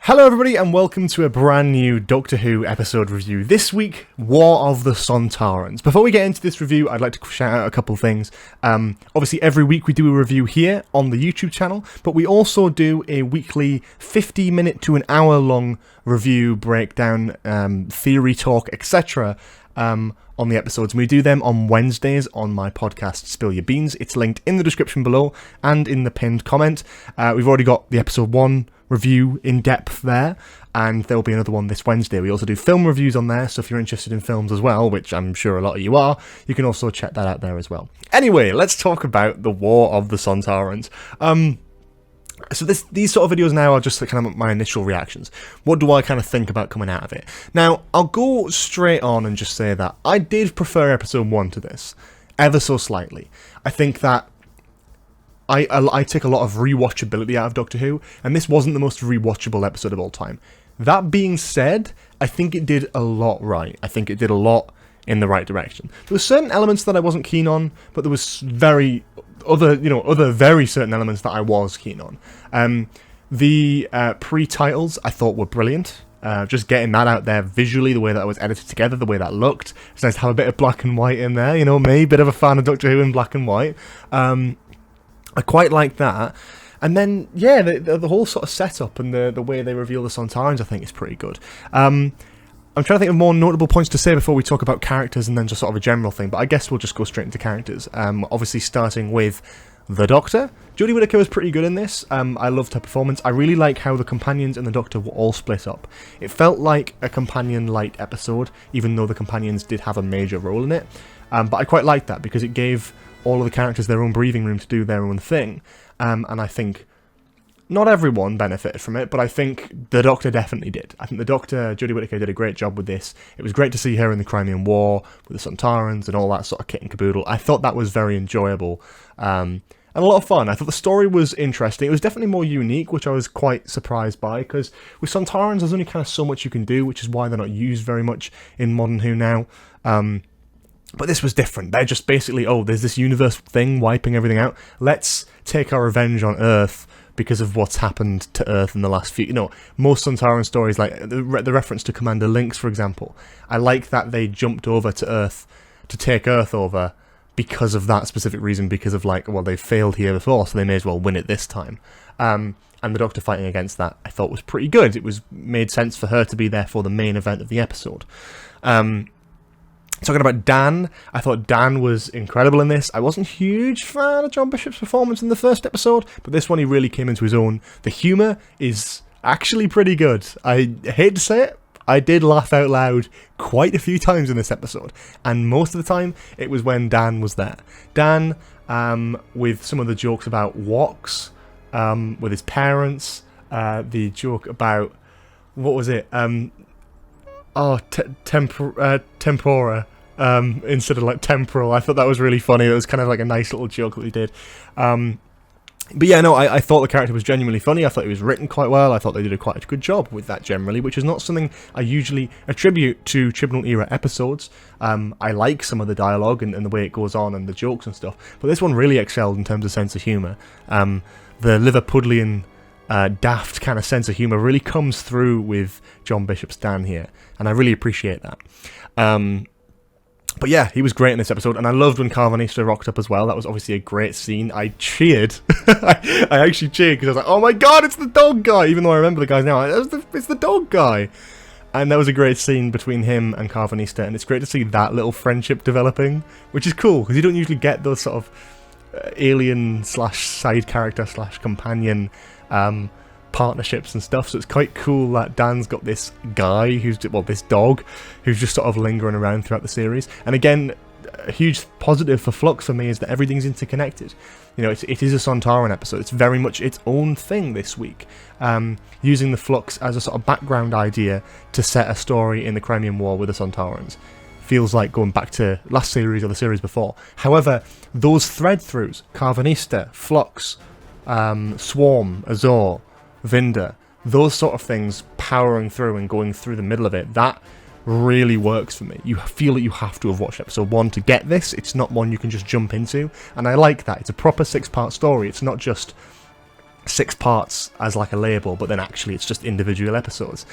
Hello everybody and welcome to a brand new Doctor Who episode review. This week, War of the Sontarans. Before we get into this review, I'd like to shout out a couple of things. Obviously every week we do a review here on the YouTube channel, but we also do a weekly 50-minute to an hour long review, breakdown, theory talk, etc. On the episodes. We do them on Wednesdays on my podcast Spill Your Beans. It's linked in the description below and in the pinned comment. We've already got the episode 1 review in depth there, and there'll be another one this Wednesday. We also do film reviews on there, so if you're interested in films as well, which I'm sure a lot of you are, you can also check that out there as well. Anyway, let's talk about the War of the Sontarans. So these sort of videos now are just kind of my initial reactions. What do I kind of think about coming out of it? Now, I'll go straight on and just say that I did prefer episode 1 to this, ever so slightly. I think that I take a lot of rewatchability out of Doctor Who, and this wasn't the most rewatchable episode of all time. That being said, I think it did a lot right. I think it did a lot in the right direction. There were certain elements that I wasn't keen on, but there was other very certain elements that I was keen on. The pre-titles I thought were brilliant. Just getting that out there visually, the way that it was edited together, the way that looked. It's nice to have a bit of black and white in there, me, bit of a fan of Doctor Who in black and white. I quite like that. And then, yeah, the whole sort of setup and the way they reveal the Sontarans, I think, is pretty good. I'm trying to think of more notable points to say before we talk about characters and then just sort of a general thing, but I guess we'll just go straight into characters. Obviously starting with the Doctor. Jodie Whittaker was pretty good in this. I loved her performance. I really like how the companions and the Doctor were all split up. It felt like a companion-light episode, even though the companions did have a major role in it. But I quite liked that because it gave all of the characters their own breathing room to do their own thing. And I think not everyone benefited from it, but I think the Doctor definitely did. I think the Doctor, Jodie Whittaker, did a great job with this. It was great to see her in the Crimean War, with the Sontarans and all that sort of kit and caboodle. I thought that was very enjoyable, and a lot of fun. I thought the story was interesting. It was definitely more unique, which I was quite surprised by, because with Sontarans, there's only kind of so much you can do, which is why they're not used very much in modern Who now. But this was different. They're just basically, there's this universe thing wiping everything out. Let's take our revenge on Earth because of what's happened to Earth in the last few... most Sontaran stories, like the reference to Commander Lynx, for example. I like that they jumped over to Earth to take Earth over because of that specific reason, because of, they failed here before, so they may as well win it this time. And the Doctor fighting against that, I thought was pretty good. It made sense for her to be there for the main event of the episode. Talking about Dan, I thought Dan was incredible in this. I wasn't a huge fan of John Bishop's performance in the first episode, but this one he really came into his own. The humour is actually pretty good. I hate to say it, I did laugh out loud quite a few times in this episode, and most of the time it was when Dan was there. Dan, with some of the jokes about walks, with his parents, the joke about, what was it? Tempora, instead of temporal. I thought that was really funny. It was kind of like a nice little joke that we did. But yeah, no, I thought the character was genuinely funny. I thought it was written quite well. I thought they did quite a good job with that generally, which is not something I usually attribute to Chibnall era episodes. I like some of the dialogue and the way it goes on and the jokes and stuff, but this one really excelled in terms of sense of humour. The Liverpudlian daft kind of sense of humour really comes through with John Bishop's Dan here, and I really appreciate that. But yeah, he was great in this episode, and I loved when Carvanista rocked up as well. That was obviously a great scene. I cheered. I actually cheered because I was like, oh my god, it's the dog guy! Even though I remember the guy's now, it's the dog guy! And that was a great scene between him and Carvanista, and it's great to see that little friendship developing, which is cool, because you don't usually get those sort of alien/side character/companion partnerships and stuff, so it's quite cool that Dan's got this guy this dog who's just sort of lingering around throughout the series. And again, a huge positive for Flux for me is that everything's interconnected. It is a Sontaran episode. It's very much its own thing this week, using the Flux as a sort of background idea to set a story in the Crimean War with the Sontarans. Feels like going back to last series or the series before. However, those thread throughs, Carvanista, Flux, Swarm, Azore, Vinda, those sort of things powering through and going through the middle of it, that really works for me. You feel that you have to have watched episode 1 to get this. It's not one you can just jump into, and I like that. It's a proper 6-part story. It's not just 6 parts as like a label, but then actually it's just individual episodes.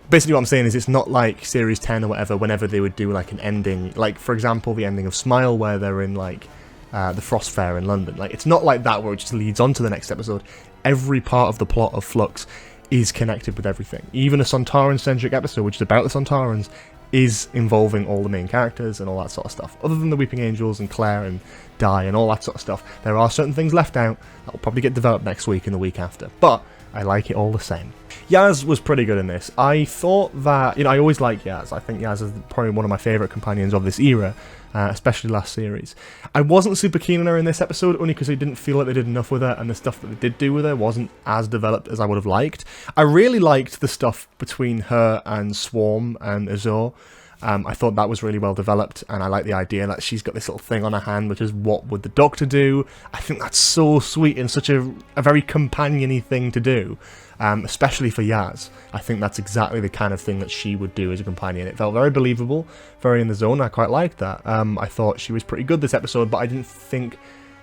Basically what I'm saying is it's not like Series 10 or whatever, whenever they would do like an ending, like for example the ending of Smile where they're in like the Frost Fair in London. Like, it's not like that where it just leads on to the next episode. Every part of the plot of Flux is connected with everything. Even a Sontaran-centric episode, which is about the Sontarans, is involving all the main characters and all that sort of stuff. Other than the Weeping Angels and Claire and Di and all that sort of stuff, there are certain things left out that will probably get developed next week and the week after. But I like it all the same. Yaz was pretty good in this. I thought that, I always like Yaz. I think Yaz is probably one of my favourite companions of this era, especially last series. I wasn't super keen on her in this episode, only because I didn't feel like they did enough with her, and the stuff that they did do with her wasn't as developed as I would have liked. I really liked the stuff between her and Swarm and Azore. I thought that was really well developed, and I like the idea that she's got this little thing on her hand, which is what would the Doctor do. I think that's so sweet and such a very companion-y thing to do, especially for Yaz. I think that's exactly the kind of thing that she would do as a companion. It felt very believable, very in the zone. I quite liked that. I thought she was pretty good this episode, but I didn't think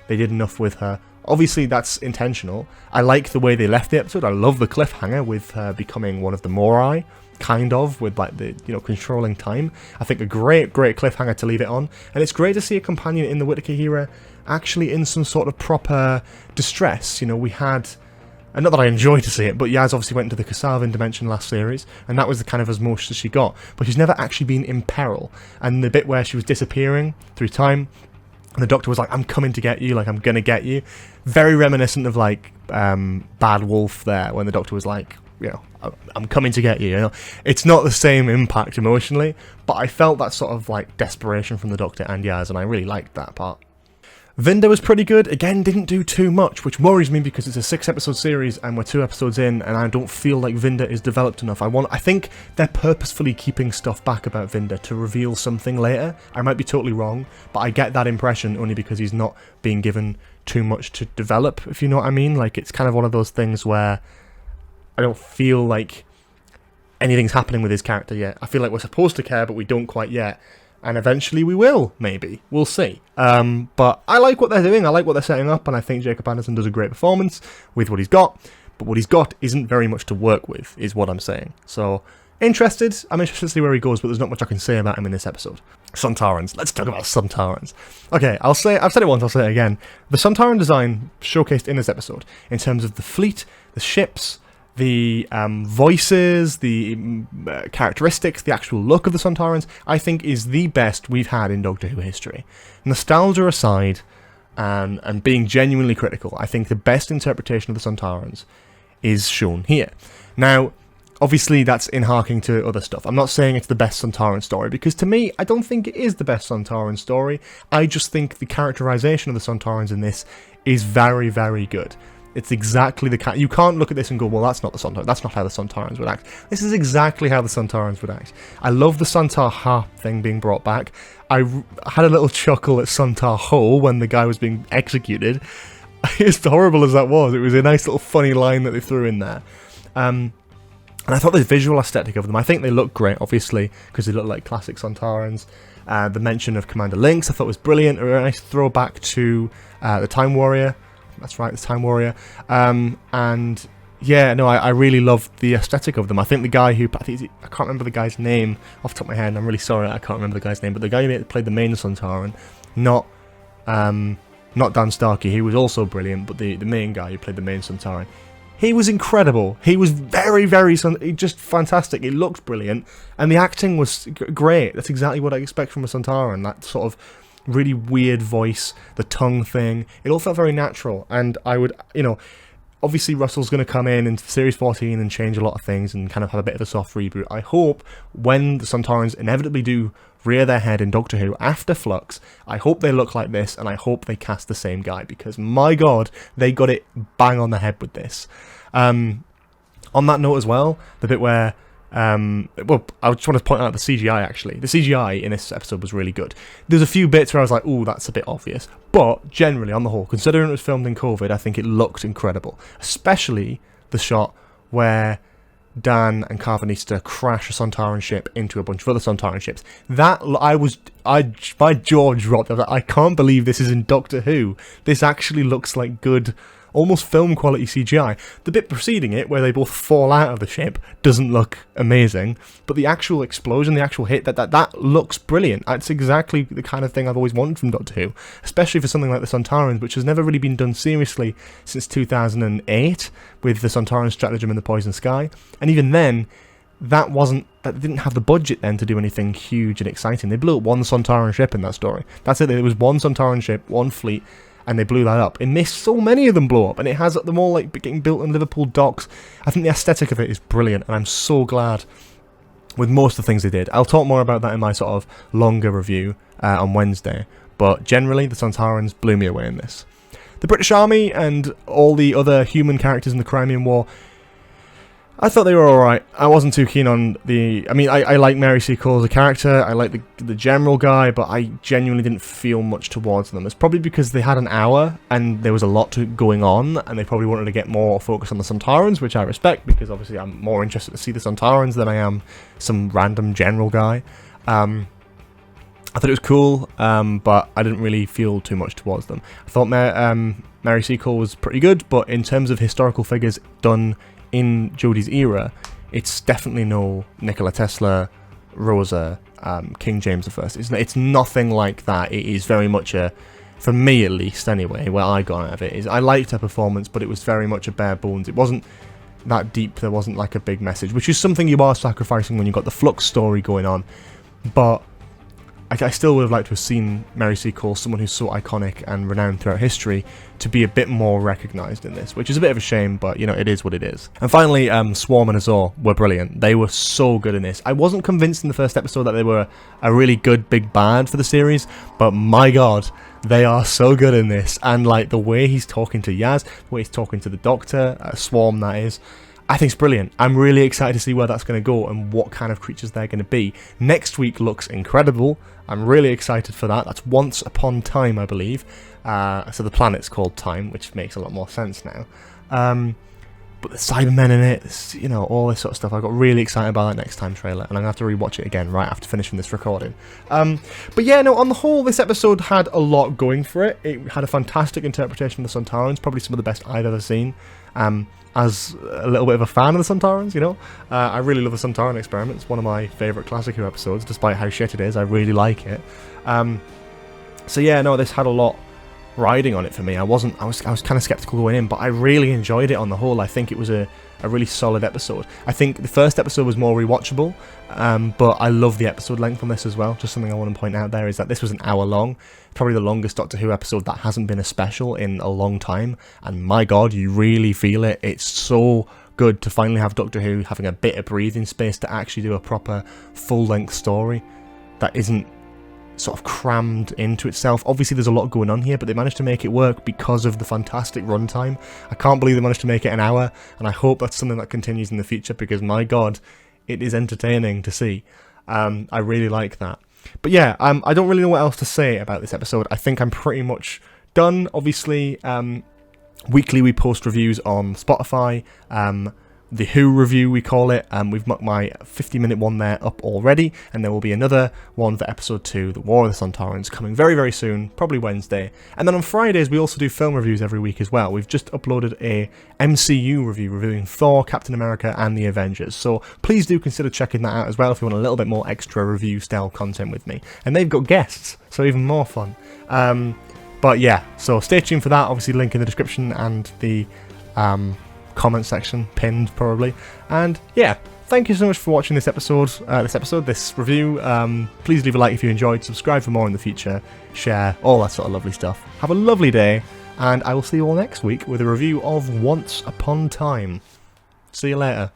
they did enough with her. Obviously, that's intentional. I like the way they left the episode. I love the cliffhanger with her becoming one of the Morai, kind of, with like the, controlling time. I think a great cliffhanger to leave it on. And it's great to see a companion in the Whittaker era actually in some sort of proper distress. We had, and not that I enjoy to see it, but Yaz obviously went into the Kasavin dimension last series, and that was the kind of as much as she got. But she's never actually been in peril. And the bit where she was disappearing through time, and the Doctor was like, I'm coming to get you, like, I'm gonna get you. Very reminiscent of, like, Bad Wolf there, when the Doctor was like, I'm coming to get you, It's not the same impact emotionally, but I felt that sort of, like, desperation from the Doctor and Yaz, and I really liked that part. Vinda was pretty good. Again, didn't do too much, which worries me because it's a 6-episode series and we're 2 episodes in, and I don't feel like Vinda is developed enough. I think they're purposefully keeping stuff back about Vinda to reveal something later. I might be totally wrong, but I get that impression only because he's not being given too much to develop, if you know what I mean. Like, it's kind of one of those things where I don't feel like anything's happening with his character yet. I feel like we're supposed to care, but we don't quite yet. And eventually we will, maybe. We'll see. But I like what they're doing. I like what they're setting up, and I think Jacob Anderson does a great performance with what he's got. But what he's got isn't very much to work with, is what I'm saying. So, I'm interested to see where he goes, but there's not much I can say about him in this episode. Sontarans. Let's talk about Sontarans. Okay, I've said it once, I'll say it again. The Sontaran design showcased in this episode, in terms of the fleet, the ships, the voices, the characteristics, the actual look of the Sontarans, I think is the best we've had in Doctor Who history. Nostalgia aside, and being genuinely critical, I think the best interpretation of the Sontarans is shown here. Now, obviously that's in harking to other stuff. I'm not saying it's the best Sontaran story, because to me, I don't think it is the best Sontaran story. I just think the characterization of the Sontarans in this is very, very good. It's exactly the kind. You can't look at this and go, well, that's not the Sontarans. That's not how the Sontarans would act. This is exactly how the Sontarans would act. I love the Sontar Ha thing being brought back. I had a little chuckle at Sontar Ho when the guy was being executed. As horrible as that was, it was a nice little funny line that they threw in there. And I thought the visual aesthetic of them, I think they look great, obviously, because they look like classic Sontarans. The mention of Commander Lynx I thought was brilliant. A nice throwback to the Time Warrior. That's right, the Time Warrior. And yeah, no, I really loved the aesthetic of them. I think the guy who, I can't remember the guy's name off the top of my head, and I'm really sorry I can't remember the guy's name, but the guy who played the main Sontaran, not Dan Starkey, he was also brilliant, but the main guy who played the main Sontaran, he was incredible. He was very, very, just fantastic. It looked brilliant, and the acting was great. That's exactly what I expect from a Sontaran, that sort of really weird voice, the tongue thing. It all felt very natural, and I would, obviously Russell's going to come in Series 14 and change a lot of things and kind of have a bit of a soft reboot. I hope when the Sontarans inevitably do rear their head in Doctor Who after Flux, I hope they look like this, and I hope they cast the same guy, because my god, they got it bang on the head with this. On that note as well, the bit where well, I just want to point out the CGI, actually. The CGI in this episode was really good. There's a few bits where I was like, ooh, that's a bit obvious. But, generally, on the whole, considering it was filmed in COVID, I think it looked incredible. Especially the shot where Dan and Carvanista crash a Sontaran ship into a bunch of other Sontaran ships. That, my jaw dropped. I was like, I can't believe this is in Doctor Who. This actually looks like good almost film quality CGI. The bit preceding it, where they both fall out of the ship, doesn't look amazing, but the actual explosion, the actual hit, that looks brilliant. That's exactly the kind of thing I've always wanted from Doctor Who, especially for something like the Sontarans, which has never really been done seriously since 2008 with the Sontaran stratagem in the Poison Sky, and even then, that didn't have the budget then to do anything huge and exciting. They blew up one Sontaran ship in that story. That's it. There was one Sontaran ship, one fleet, and they blew that up. In this, so many of them blew up, and it has them all like getting built in Liverpool docks. I think the aesthetic of it is brilliant, and I'm so glad with most of the things they did. I'll talk more about that in my sort of longer review on Wednesday, but generally the Sontarans blew me away in this. The British Army and all the other human characters in the Crimean War, I thought they were alright. I wasn't too keen on the... I mean, I like Mary Seacole as a character, I like the general guy, but I genuinely didn't feel much towards them. It's probably because they had an hour, and there was a lot going on, and they probably wanted to get more focus on the Sontarans, which I respect, because obviously I'm more interested to see the Sontarans than I am some random general guy. I thought it was cool, but I didn't really feel too much towards them. I thought Mary Seacole was pretty good, but in terms of historical figures done in Jodie's era, it's definitely no Nikola Tesla, Rosa, King James I. It's nothing like that. It is very much a, for me at least anyway, where I got out of it, is I liked her performance, but it was very much a bare bones. It wasn't that deep, there wasn't like a big message, which is something you are sacrificing when you've got the Flux story going on, but I still would have liked to have seen Mary Seacole, someone who's so iconic and renowned throughout history, to be a bit more recognised in this, which is a bit of a shame, but, you know, it is what it is. And finally, Swarm and Azore were brilliant. They were so good in this. I wasn't convinced in the first episode that they were a really good big bad for the series, but my god, they are so good in this. And, like, the way he's talking to Yaz, the way he's talking to the Doctor, Swarm that is, I think it's brilliant. I'm really excited to see where that's going to go and what kind of creatures they're going to be. Next week looks incredible. I'm really excited for that. That's Once Upon Time, I believe. So the planet's called Time, which makes a lot more sense now. But the Cybermen in it, you know, all this sort of stuff. I got really excited about that Next Time trailer, and I'm going to have to rewatch it again right after finishing this recording. But yeah, no, on the whole, this episode had a lot going for it. It had a fantastic interpretation of the Sontarans, probably some of the best I've ever seen. As a little bit of a fan of the Sontarans, you know. I really love the Sontaran Experiment. It's one of my favourite Classic Who episodes, despite how shit it is. I really like it. So yeah, no, this had a lot riding on it for me. I was kind of skeptical going in, but I really enjoyed it on the whole. I think it was a really solid episode. I think the first episode was more rewatchable, but I love the episode length on this as well. Just something I want to point out there is that this was an hour long, probably the longest Doctor Who episode that hasn't been a special in a long time, and my god, you really feel it. It's so good to finally have Doctor Who having a bit of breathing space to actually do a proper full-length story that isn't sort of crammed into itself. Obviously there's a lot going on here, but they managed to make it work because of the fantastic runtime. I can't believe they managed to make it an hour, and I hope that's something that continues in the future, because my god, it is entertaining to see. I really like that. But yeah, I don't really know what else to say about this episode. I think I'm pretty much done. Obviously, weekly we post reviews on Spotify. The Who review, we call it. We've got my 50-minute one there up already, and there will be another one for episode 2, The War of the Sontarans, coming very, very soon, probably Wednesday. And then on Fridays, we also do film reviews every week as well. We've just uploaded a MCU review reviewing Thor, Captain America, and the Avengers. So please do consider checking that out as well if you want a little bit more extra review-style content with me. And they've got guests, so even more fun. But yeah, so stay tuned for that. Obviously, link in the description and the comment section, pinned probably. And yeah, thank you so much for watching this review. Please leave a like if you enjoyed, subscribe for more in the future, share, all that sort of lovely stuff. Have a lovely day, and I will see you all next week with a review of Once Upon Time. See you later.